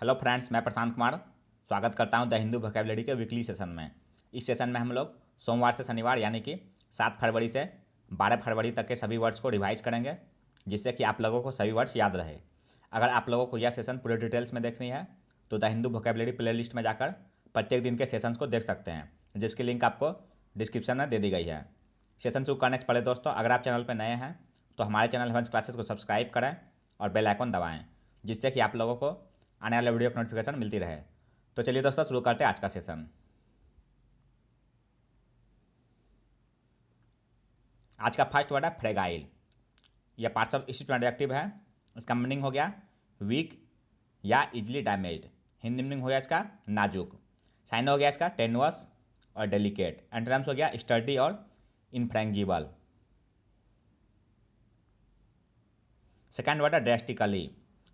Hello friends, मैं प्रशांत कुमार स्वागत करता हूं द हिंदू वोकैबुलरी के वीकली सेशन में। इस सेशन में हम लोग सोमवार से शनिवार यानी कि 7 फरवरी से 12 फरवरी तक के सभी वर्ड्स को रिवाइज करेंगे, जिससे कि आप लोगों को सभी वर्ड्स याद रहे। अगर आप लोगों को यह सेशन पूरे डिटेल्स में देखनी है तो द हिंदू वोकैबुलरी प्लेलिस्ट में जाकर प्रत्येक दिन के सेशंस को देख सकते हैं, जिसकी लिंक आपको डिस्क्रिप्शन में दे दी गई है। सेशन शुरू करने से पहले दोस्तों, अगर आप चैनल पर नए हैं तो हमारे चैनल हेवंस क्लासेस को सब्सक्राइब करें और बेल आइकन दबाएं, जिससे कि आप लोगों को आने वाले वीडियो की नोटिफिकेशन मिलती रहे। तो चलिए दोस्तों, शुरू करते हैं आज का सेशन। आज का फर्स्ट वर्ड है फ्रेगाइल। यह पार्ट्स ऑफ स्पीच में एडजेक्टिव है। इसका मीनिंग हो गया वीक या इजिली डैमेज्ड। हिंदी मीनिंग हो गया इसका नाजुक। साइन हो गया इसका टेनुअस और डेलिकेट। एंटोनिम्स हो गया स्टर्डी और इनफ्रेंजिबल। सेकेंड वर्ड है ड्रेस्टिकली।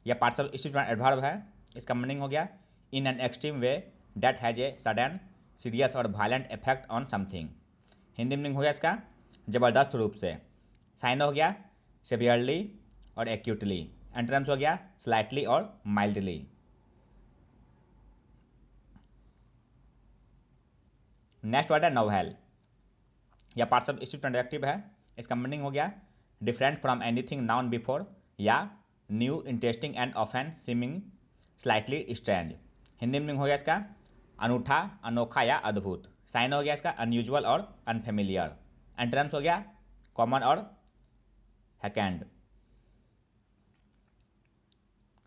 यह पार्ट्स ऑफ स्पीच में एडवर्ब है। इसका मीनिंग हो गया in an extreme way that has a sudden serious और violent effect on something. Hindi meaning हो गया इसका ज़बरदस्त रूप से। साइन हो गया सिवियरली और एक्यूटली। एंटोनिम्स हो गया स्लाइटली और माइल्डली। नेक्स्ट वर्ड है नोवेल। यह पार्ट्स ऑफ स्पीच में एडजेक्टिव है। इसका मीनिंग हो गया different from anything known before या new interesting and often seeming slightly strange. Hindi meaning हो गया इसका अनूठा, अनोखा या अद्भुत। साइन हो गया इसका अनयूजुअल और अनफेमिलियर। एंटोनिम्स हो गया कॉमन और हैकेंड।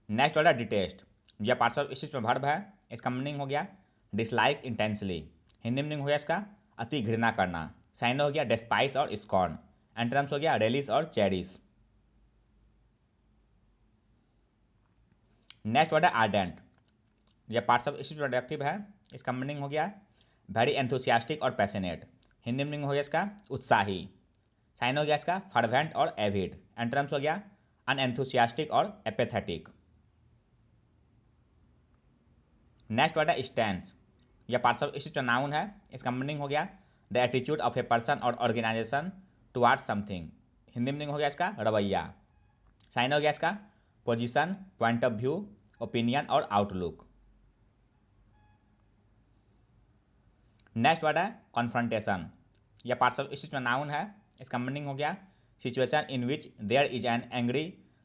नेक्स्ट वर्ड है डिटेस्ट। यह पार्ट्स ऑफ स्पीच में वर्ब है। इसका मीनिंग हो गया डिसलाइक इंटेंसली। हिंदी मीनिंग हो गया इसका अति घृणा करना। साइन हो गया डेस्पाइस और स्कॉर्न। एंटोनिम्स हो गया रेलिस और चेरिस। नेक्स्ट वर्ड है आर्डेंट। यह पार्ट्स ऑफ स्पीच में एडजेक्टिव है। इसका मीनिंग हो गया वेरी एंथुसियास्टिक और पैशनेट। हिंदी मीनिंग हो गया इसका उत्साही। साइन हो गया इसका फर्वेंट और एविड। एंटोनिम्स हो गया अनएंथुसियास्टिक और एपेथेटिक। नेक्स्ट वर्ड है स्टैंस। यह पार्ट्स ऑफ स्पीच में नाउन है। इसका मीनिंग हो गया the attitude of a person और organisation towards something. Hindi meaning हो गया इसका रवैया। साइन हो गया इसका position, point of view, opinion और आउटलुक। नेक्स्ट वर्ड है कॉन्फ्रंटेशन। यह पार्ट्स ऑफ स्पीच में नाउन है। इसका मीनिंग हो गया situation in which there is an angry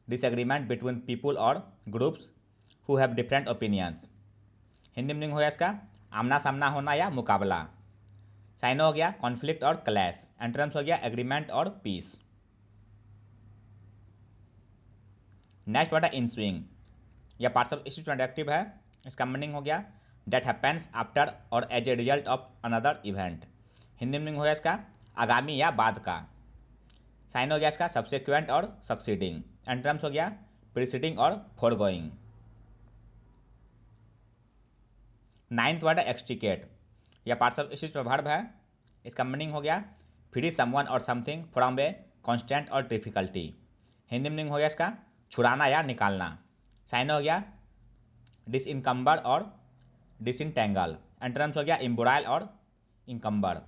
disagreement between people और groups who have different opinions. Hindi meaning हो गया इसका आमना सामना होना या मुकाबला। साइन हो गया कॉन्फ्लिक्ट और क्लैश। एंटोनिम्स हो गया एग्रीमेंट और पीस। नेक्स्ट वर्ड है इन स्विंग। यह पार्ट्स ऑफ स्पीच में एडजेक्टिव है। इसका मीनिंग हो गया डेट हैपेंस आफ्टर और as a result of another event. Hindi meaning हो गया इसका आगामी या बाद का। साइन हो गया इसका सब्सिक्वेंट और सक्सीडिंग। एंटोनिम्स हो गया प्रीसीडिंग और फोरगोइंग। नाइन्थ वर्ड है एक्सट्रिकेट। यह पार्ट्स ऑफ स्पीच में वर्ब है। इसका मीनिंग हो गया फ्री समवन और समथिंग फ्रॉम ए कॉन्स्टेंट और डिफिकल्टी। हिंदी मीनिंग हो गया इसका छुड़ाना या निकालना। साइन हो गया डिसइनकम्बर और डिसइंटेंगल। एंटोनिम्स हो गया इम्बुराइल और इनकम्बर।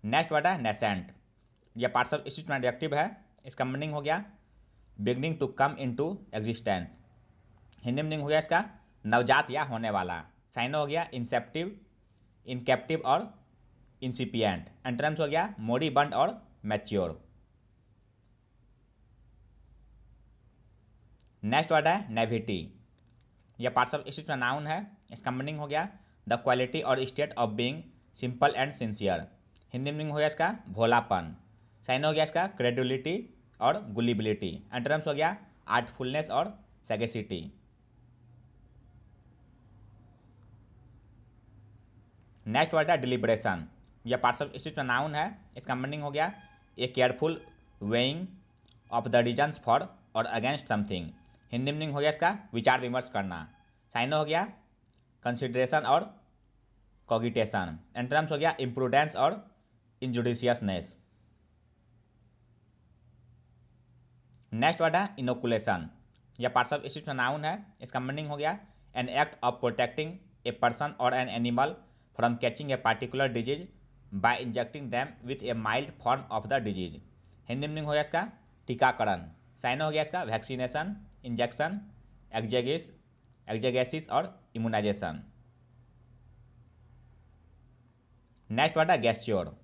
नेक्स्ट वर्ड है नेसेंट। यह पार्ट्स ऑफ स्पीच में एडजेक्टिव है। इसका मीनिंग हो गया beginning to come into existence. Hindi meaning हो गया इसका नवजात या होने वाला। साइन हो गया इंसेप्टिव, इनकेप्टिव और इंसिपिएंट। एंटोनिम्स हो गया मोरिबंड और मैच्योर। नेक्स्ट वर्ड है नेविटी। यह पार्ट्स ऑफ स्पीच में नाउन है। इसका मीनिंग हो गया द क्वालिटी और state of being simple and sincere. Hindi meaning हो गया इसका भोलापन। साइन हो गया इसका क्रेडुलिटी और गुलिबिलिटी। एंटोनिम्स हो गया आर्टफुलनेस और सैगेसिटी। नेक्स्ट वर्ड है डिलिब्रेशन। यह पार्ट्स ऑफ स्पीच में नाउन है। इसका मीनिंग हो गया a careful weighing of the reasons for और अगेंस्ट समथिंग। हिंदी मीनिंग हो गया इसका विचार विमर्श करना। साइन हो गया कंसिडरेशन और कॉगिटेशन। एंटोनिम्स हो गया इम्प्रूडेंस और इनजुडिशियसनेस। नेक्स्ट वर्ड है इनोकुलेशन। यह पार्ट्स ऑफ स्पीच में नाउन है। इसका मीनिंग हो गया an act of protecting a person और an animal from catching a particular disease by injecting them with a mild form of the disease. Hindi meaning हो गया इसका टीकाकरण। साइन हो गया इसका वैक्सीनेशन, इंजेक्शन, एक्जेगेसिस और इम्यूनाइजेशन। नेक्स्ट वर्ड है गेस्च्योर।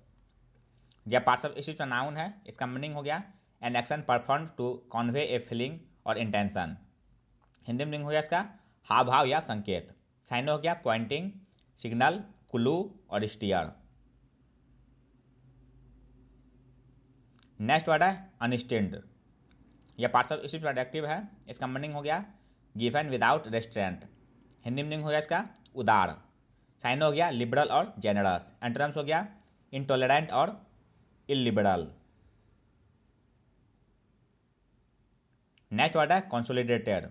यह पार्ट्स ऑफ स्पीच का नाउन है। इसका मीनिंग हो गया an action performed to convey a feeling और इंटेंशन। हिंदी मीनिंग हो गया इसका हाव भाव या संकेत। साइन हो गया पॉइंटिंग, सिग्नल, क्लू और स्टीयर। नेक्स्ट वर्ड है अनस्टेंड। यह पार्ट्स ऑफ स्पीच एडजेक्टिव है। इसका मीनिंग हो गया given without restaurant. Hindi meaning हो गया इसका उदार। साइन हो गया लिबरल और जेनरस। एंटरम्स हो गया इंटॉलरेंट और इलिबरल। नेक्स्ट वर्ड है कंसोलिडेटेड।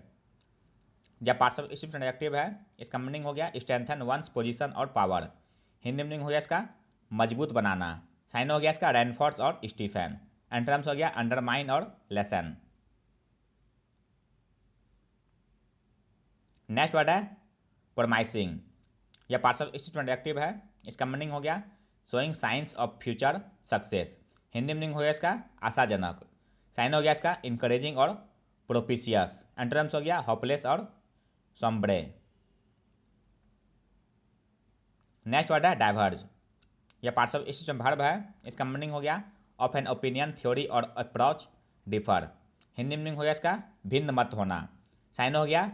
यह पार्ट्स ऑफ स्पीच एडजेक्टिव है। इसका मीनिंग हो गया स्ट्रेंथन वंस पोजीशन और पावर। हिंदी मीनिंग हो गया इसका मजबूत बनाना। साइन हो गया इसका रेनफोर्स और स्टीफन। एंटरम्स हो गया अंडरमाइन और लेसन। नेक्स्ट वर्ड है प्रोमाइसिंग। यह पार्ट्स ऑफ स्पीच एडजेक्टिव है। इसका मीनिंग हो गया showing science of future success. Hindi meaning हो गया इसका आशाजनक। साइन हो गया इसका इंकरेजिंग और प्रोपिशियस। एंटरम्स हो गया होपलेस और सॉम्ब्रे। नेक्स्ट वर्ड है डाइवर्ज। यह पार्ट्स ऑफ स्पीच वर्ब है। इसका मीनिंग हो गया ऑफ एन ओपिनियन, थ्योरी और अप्रोच डिफर। हिंदी मीनिंग हो गया इसका भिन्न मत होना। साइन हो गया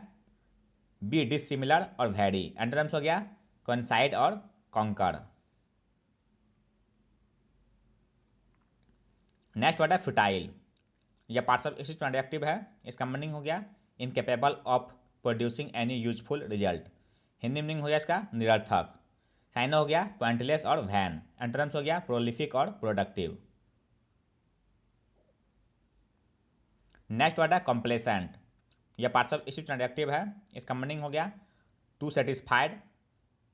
बी डिसिमिलर और वेरी। एंटरम्स हो गया कोइंसाइड और कॉन्कर। नेक्स्ट वर्ड है फुटाइल। यह पार्ट्स ऑफ स्पीच एडजेक्टिव है। इसका मीनिंग हो गया incapable of producing any useful result. Hindi meaning हो गया इसका निरर्थक। साइन हो गया पॉइंटलेस और वैन। एंटरम्स हो गया प्रोलिफिक और प्रोडक्टिव। नेक्स्ट वर्ड है कॉम्प्लेसेंट। यह पार्ट्स ऑफ स्पीच एडजेक्टिव है। इसका मीनिंग हो गया too satisfied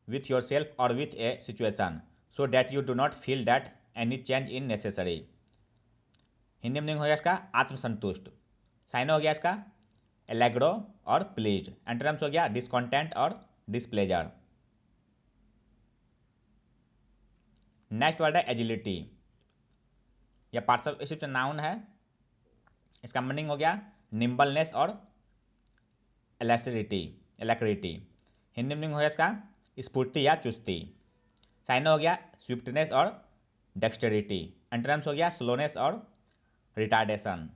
with yourself और with a situation so that you do not feel that any change in necessary. Hindi meaning हो गया इसका आत्मसंतुष्ट। साइन हो गया इसका एलेग्रो और प्लीज। एंटरम्स हो गया डिसकॉन्टेंट और डिसप्लेजर। नेक्स्ट वर्ड है एजिलिटी। यह पार्ट्स ऑफ स्पीच नाउन है। इसका मीनिंग हो गया निम्बलनेस और एलैक्रिटी। हिंदी मीनिंग हो गया इसका स्फूर्ति या चुस्ती। साइन हो गया स्विफ्टनेस और डेक्सटेरिटी। एंटरम्स हो गया स्लोनेस और रिटार्डेशन।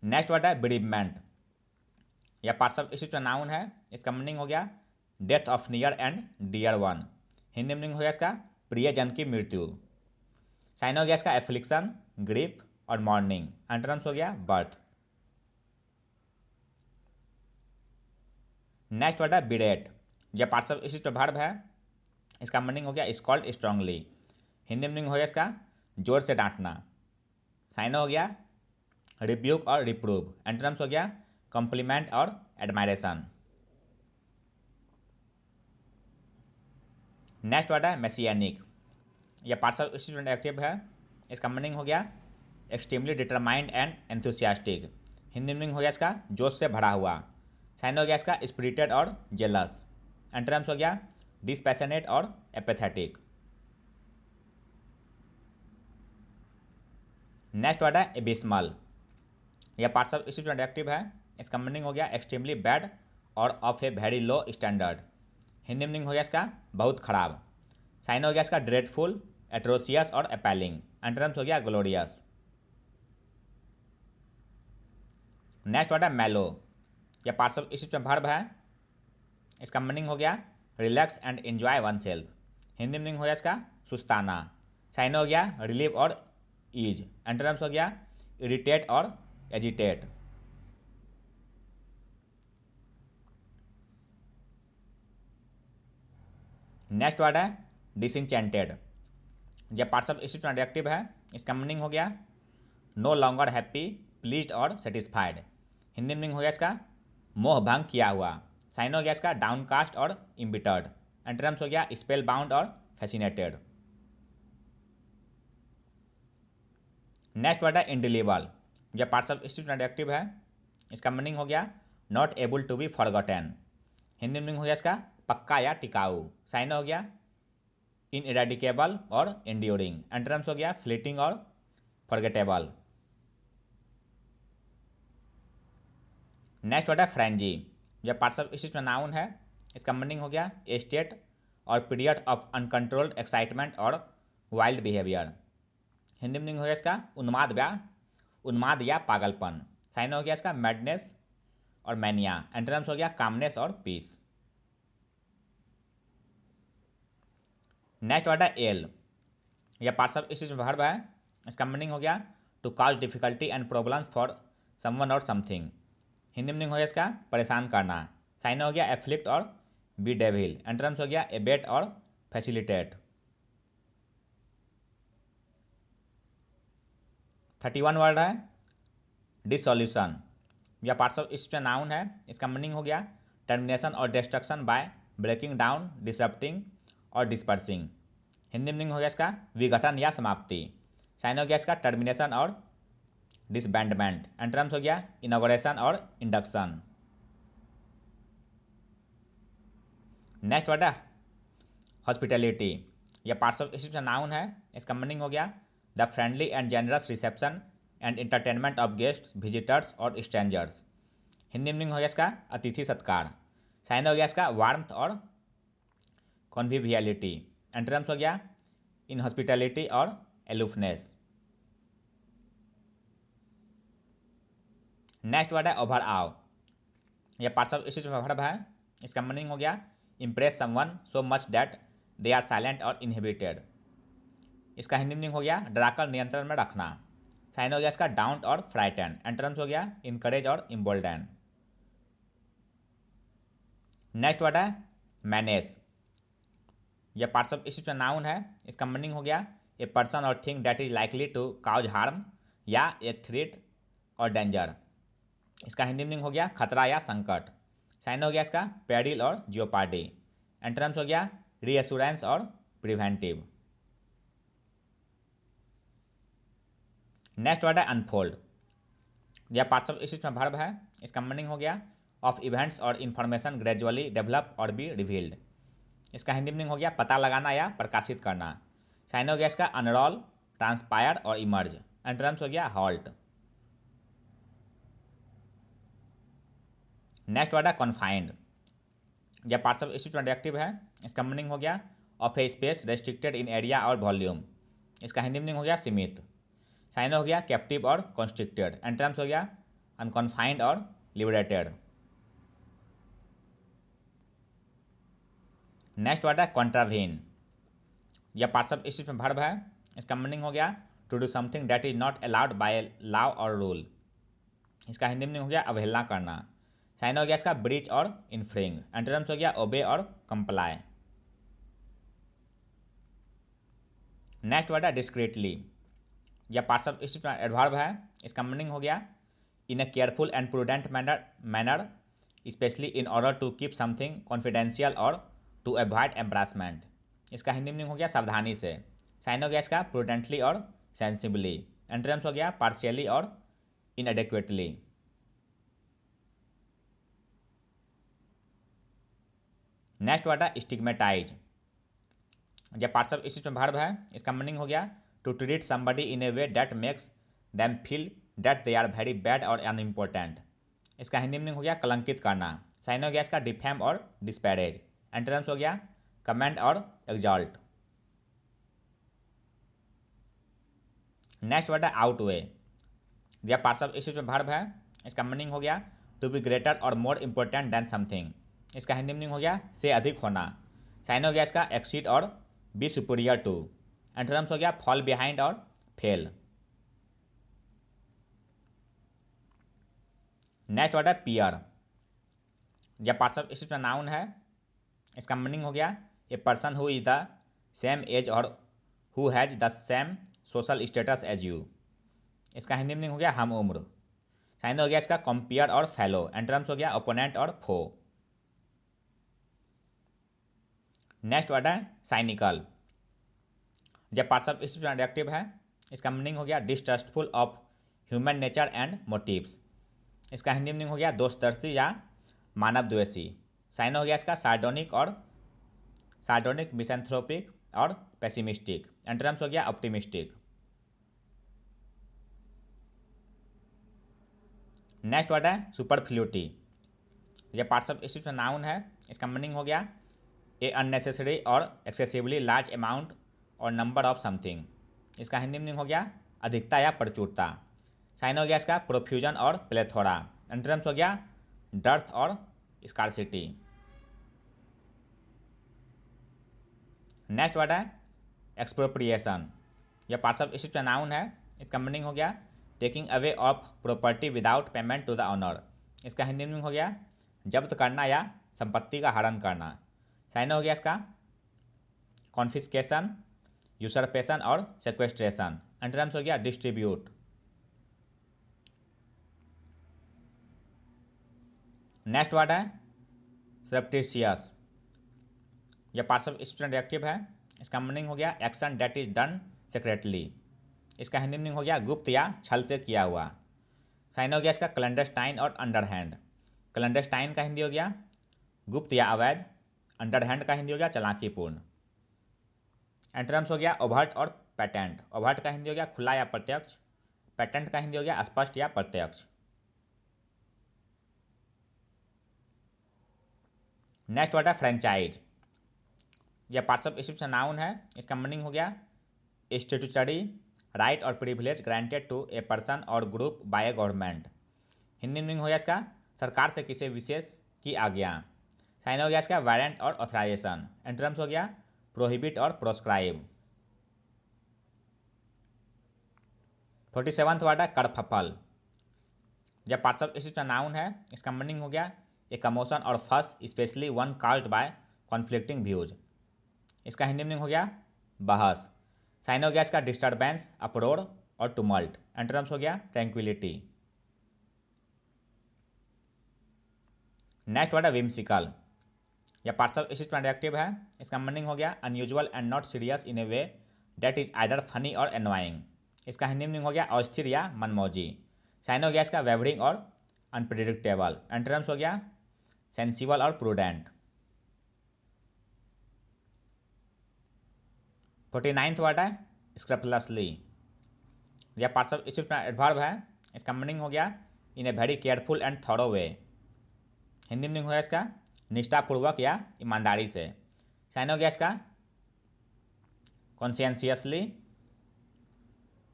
नेक्स्ट वर्ड है बिरीवमेंट। यह पार्ट्स ऑफ स्पीच नाउन है। इसका मीनिंग हो गया death of near and dear one. Hindi meaning हो गया इसका प्रियजन की मृत्यु। साइन हो गया इसका एफ्लिक्शन, ग्रीफ और मॉर्निंग। एंटरम्स हो गया बर्थ। नेक्स्ट वर्ड है बिरेट। यह पार्ट्स ऑफ स्पीच वर्ब है। इसका मीनिंग हो गया स्कॉल्ड स्ट्रांगली। हिंदी मीनिंग हो गया इसका जोर से डांटना। साइन हो गया रिब्यूक और रिप्रूव। एंटरम्स हो गया कॉम्प्लीमेंट और एडमायरेशन। नेक्स्ट वर्ड है मेसियानिक। यह पार्ट्स ऑफ स्पीच एडजेक्टिव है। इसका मीनिंग हो गया extremely determined and enthusiastic. Hindi meaning हो गया इसका जोश से भरा हुआ। साइन हो गया इसका स्पिरिटेड और जेलस। एंटरम्स हो गया डिसपैशनेट और एपेथेटिक। नेक्स्ट वर्ड है एबिस्मल। यह पार्ट्स ऑफ स्पीच एडजेक्टिव है। इसका मीनिंग हो गया एक्सट्रीमली बैड और of a very low standard. Hindi meaning हो गया इसका बहुत खराब। साइन हो गया इसका ड्रेडफुल, एट्रोसियस और अपैलिंग। एंटरम्स हो गया ग्लोरियस। नेक्स्ट वर्ड है मेलो। यह पार्ट्स ऑफ स्पीच वर्ब है। इसका मीनिंग हो गया relax and enjoy one self. Hindi meaning हो गया इसका सुस्ताना। साइन हो गया रिलीव और ईज। एंटरम्स हो गया इरिटेट और एजिटेट। नेक्स्ट वर्ड है डिसइंचेंटेड। यह पार्ट्स ऑफ स्पीच एडजेक्टिव है। इसका मीनिंग हो गया नो लॉन्गर हैप्पी, प्लीज्ड और सेटिस्फाइड। हिंदी मीनिंग हो गया इसका मोह भंग किया हुआ। साइन हो गया इसका डाउनकास्ट और इम्बिटर्ड। एंटरम्स हो गया स्पेल बाउंड और फैसिनेटेड। नेक्स्ट वर्ड है इंडिलीबल। यह पार्ट्स ऑफ स्पीच एडजेक्टिव है। इसका मीनिंग हो गया not able to be forgotten. Hindi meaning हो गया इसका पक्का या टिकाऊ। साइन हो गया इनइरेडिकेबल और एंड्योरिंग। एंटरम्स हो गया फ्लीटिंग और फॉरगेटेबल। नेक्स्ट वर्ड है फ्रेंजी। जब पार्ट्स ऑफ स्पीच में नाउन है, इसका मीनिंग हो गया ए स्टेट और पीरियड ऑफ अनकंट्रोल्ड एक्साइटमेंट और वाइल्ड बिहेवियर। हिंदी मीनिंग हो गया इसका उन्माद या पागलपन। साइन हो गया इसका मैडनेस और मैनिया। एंटोनिम्स हो गया कामनेस और पीस। नेक्स्ट वर्ड है एल। यह पार्ट्स ऑफ स्पीच में वर्ब है, इसका मीनिंग हो गया to cause difficulty and problem for someone और समथिंग। हिंदी मीनिंग हो गया इसका परेशान करना। साइन हो गया एफ्लिक्ट और बी डेविल। एंटोनिम्स हो गया एबेट और फैसिलिटेट। 31 वर्ड है डिसॉल्यूशन। यह पार्ट्स ऑफ स्पीच में नाउन है, इसका मीनिंग हो गया टर्मिनेशन और destruction by breaking down, disrupting और डिस्पर्सिंग। हिंदी मीनिंग हो गया इसका विघटन या समाप्ति। साइन हो गया इसका टर्मिनेशन और डिसबैंडमेंट। एंटोनिम्स हो गया इनॉग्रेशन और इंडक्शन। नेक्स्ट वर्ड है हॉस्पिटैलिटी। यह पार्ट्स ऑफ स्पीच में नाउन है, इसका मीनिंग हो गया the friendly and generous reception and entertainment of guests, visitors और स्ट्रेंजर्स। हिंदी मीनिंग हो गया इसका अतिथि सत्कार। साइन हो गया इसका वार्मथ और कॉन्विवियलिटी। एंटोनिम्स हो गया inhospitality or aloofness. Next word है ओवर आव। यह पार्ट्स ऑफ स्पीच में वर्ब है, इसका मीनिंग हो गया impress someone so much that they are silent or inhibited. इसका हिंदी मीनिंग हो गया डराकर नियंत्रण में रखना। साइन हो गया इसका डाउट और फ्राइटन। एंटोनिम्स हो गया encourage or embolden. Next word है मैनेज। यह पार्ट्स ऑफ स्पीच में नाउन है, इसका मीनिंग हो गया a person or thing that is likely to cause harm या ए थ्रेट और डेंजर। इसका हिंदी मीनिंग हो गया खतरा या संकट। साइन हो गया इसका पेरिल और जियोपार्डी। एंटोनिम्स हो गया रीएश्योरेंस और प्रिवेंटिव। नेक्स्ट वर्ड है अनफोल्ड। यह पार्ट्स ऑफ स्पीच में वर्ब है, इसका मीनिंग हो गया ऑफ इवेंट्स और इन्फॉर्मेशन ग्रेजुअली डेवलप और बी रिवील्ड। इसका हिंदी मीनिंग हो गया पता लगाना या प्रकाशित करना। साइन हो गया इसका अनरोल, ट्रांसपायर और इमर्ज। एंटोनिम्स हो गया हॉल्ट। नेक्स्ट वर्ड है कॉन्फाइंड। यह पार्ट्स ऑफ स्पीच में एडजेक्टिव है, इसका मीनिंग हो गया of A space restricted in area और वॉल्यूम। इसका हिंदी मीनिंग हो गया सीमित। साइन हो गया कैप्टिव और कॉन्स्ट्रिक्टेड। एंटोनिम्स हो गया unconfined or liberated. Next word है कॉन्ट्रावीन। यह पार्ट्स ऑफ स्पीच में वर्ब है, इसका मीनिंग हो गया to do something that is not allowed by law or rule. इसका हिंदी मीनिंग हो गया अवहेलना करना। साइन हो गया इसका ब्रीच और इन्फ्रिंग। एंटोनिम्स हो गया ओबे और कंप्लाई। नेक्स्ट वर्ड है डिस्क्रीटली। यह पार्ट्स ऑफ स्पीच में एडवर्ब है, इसका मीनिंग हो गया in a careful and prudent manner especially in order to keep something confidential और टू अवॉइड एम्ब्रासमेंट। इसका हिंदी मीनिंग हो गया सावधानी से। साइन हो गया इसका प्रूडेंटली और सेंसिबली। एंटोनिम्स हो गया partially or inadequately. Next word है स्टिग्मेटाइज। यह पार्ट्स ऑफ स्पीच में वर्ब है, इसका मीनिंग हो गया to treat somebody in a way that makes them feel that they are very bad or unimportant. इसका हिंदी मीनिंग हो गया कलंकित करना। साइन हो गया इसका डिफेम और डिस्पैरेज। एंटोनिम्स हो गया कमेंट और एग्जॉल्ट। नेक्स्ट वर्ड है आउटवे। यह पार्ट्स ऑफ स्पीच में वर्ब है, इसका मीनिंग हो गया टू बी ग्रेटर और मोर इंपॉर्टेंट दैन समथिंग। इसका हिंदी मीनिंग हो गया से अधिक होना। साइन हो गया इसका एक्सीड और बी सुपीरियर टू। एंटोनिम्स हो गया फॉल बिहाइंड और फेल। नेक्स्ट वर्ड है पियर। यह पार्ट्स ऑफ स्पीच में नाउन है, इसका मीनिंग हो गया a person who is the same age और who has the same social status as you. इसका हिंदी मीनिंग हो गया हम उम्र। साइन हो गया इसका कंपेयर और फेलो। एंटोनिम्स हो गया opponent or foe. Next word है साइनिकल। जब पार्ट्स ऑफ स्पीच में एडजेक्टिव है, इसका मीनिंग हो गया distrustful of human nature and motives. इसका हिंदी मीनिंग हो गया दोषदर्शी या मानव द्वेषी। साइन हो गया इसका सार्डोनिक, मिसैंथ्रोपिक और पेसिमिस्टिक। एंटोनिम्स हो गया ऑप्टिमिस्टिक। नेक्स्ट वर्ड है सुपरफ्लूटी। ये पार्ट्स ऑफ स्पीच में नाउन है। इसका मीनिंग हो गया ए अननेसेसरी और एक्सेसिवली लार्ज अमाउंट और नंबर ऑफ समथिंग। इसका हिंदी मीनिंग हो गया अधिकता या प्रचुरता। साइन हो गया इसका प्रोफ्यूजन और प्लेथोरा। एंटरम्स हो गया dearth or scarcity. Next word है एक्सप्रोप्रिएशन। यह पार्ट्स ऑफ स्पीच में नाउन है। इसका मीनिंग हो गया taking away of property without payment to the owner. इसका हिंदी मीनिंग हो गया जब्त करना या संपत्ति का हरण करना। साइन हो गया इसका कॉन्फिस्केशन, यूसरपेशन और सेक्वेस्ट्रेशन। एंटरम्स हो गया डिस्ट्रीब्यूट। नेक्स्ट वर्ड है सरप्टिशियस। यह पार्ट्स ऑफ स्पीच एडजेक्टिव है। इसका मीनिंग हो गया action that is done secretly. इसका हिंदी मीनिंग हो गया गुप्त या छल से किया हुआ। साइन हो गया इसका क्लैंडस्टाइन और अंडरहैंड। क्लैंडस्टाइन का हिंदी हो गया गुप्त या अवैध। अंडरहैंड का हिंदी हो गया चालाकीपूर्ण। एंटरम्स हो गया ओवर्ट और पैटेंट। ओवर्ट का हिंदी हो गया खुला या प्रत्यक्ष। पैटेंट का हिंदी हो गया स्पष्ट या प्रत्यक्ष। नेक्स्ट वर्ड है फ्रेंचाइज। यह पार्ट्स ऑफ स्पीच नाउन है। इसका मीनिंग हो गया स्टैट्यूटरी राइट और privilege granted to a person और group by a government. Hindi meaning हो गया इसका सरकार से किसी विशेष की आज्ञा। साइन हो गया इसका वारंट और ऑथराइजेशन। एंटरम्स हो गया प्रोहिबिट और प्रोस्क्राइब। 47वां वर्ड है करफफल। यह पार्ट्स ऑफ स्पीच नाउन है। इसका मीनिंग हो गया ए कमोशन और फस specially one caused by conflicting views. इसका हिंदी मीनिंग हो गया बहस। साइन हो गया इसका डिस्टर्बेंस, अपरोड़ और टुमल्ट। एंटरम्स हो गया ट्रैंक्विलिटी। नेक्स्ट वर्ड है विम्सिकल। यह पार्ट्स ऑफ स्पीच एडजेक्टिव है। इसका मीनिंग हो गया unusual and not serious in a way that is either funny or annoying. इसका हिंदी मीनिंग हो गया अस्थिर या मनमौजी। साइन हो गया इसका वेवरिंग और अनप्रिडिक्टेबल। एंटरम्स हो गया सेंसिबल और प्रूडेंट। 49वां वर्ड है स्क्रपलसली। यह पार्ट्स ऑफ स्पीच एडवर्ब है। इसका मीनिंग हो गया in a very careful and thorough way. Hindi meaning हो गया इसका निष्ठापूर्वक या ईमानदारी से। साइन हो गया इसका कॉन्शियसली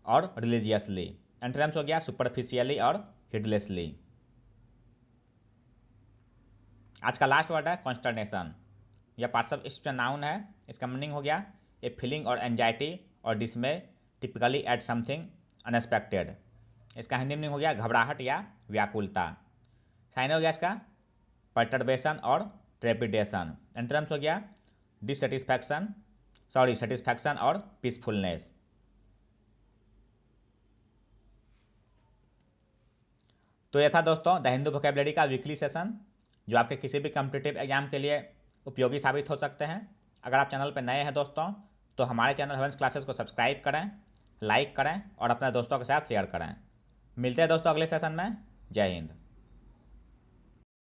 और रिलीजियसली। एंटरम्स हो गया सुपरफिशियली और हिडलेसली। आज का लास्ट वर्ड है कॉन्स्टर्नेशन। यह पार्ट्स ऑफ स्पीच नाउन है। इसका मीनिंग हो गया ए feeling of anxiety or dismay typically at something unexpected. इसका हिंदी मीनिंग हो गया घबराहट या व्याकुलता। साइन हो गया इसका पर्टर्बेशन और ट्रेपिडेशन। एंटरम्स हो गया सेटिस्फैक्शन और पीसफुलनेस। तो यह था दोस्तों द हिंदू वोकैबुलरी का वीकली सेशन, जो आपके किसी भी कॉम्पिटिटिव एग्जाम के लिए उपयोगी साबित हो सकते हैं। अगर आप चैनल पर नए हैं दोस्तों, तो हमारे चैनल हवंस क्लासेस को सब्सक्राइब करें, लाइक करें और अपने दोस्तों के साथ शेयर करें। मिलते हैं दोस्तों अगले सेशन में। जय हिंद।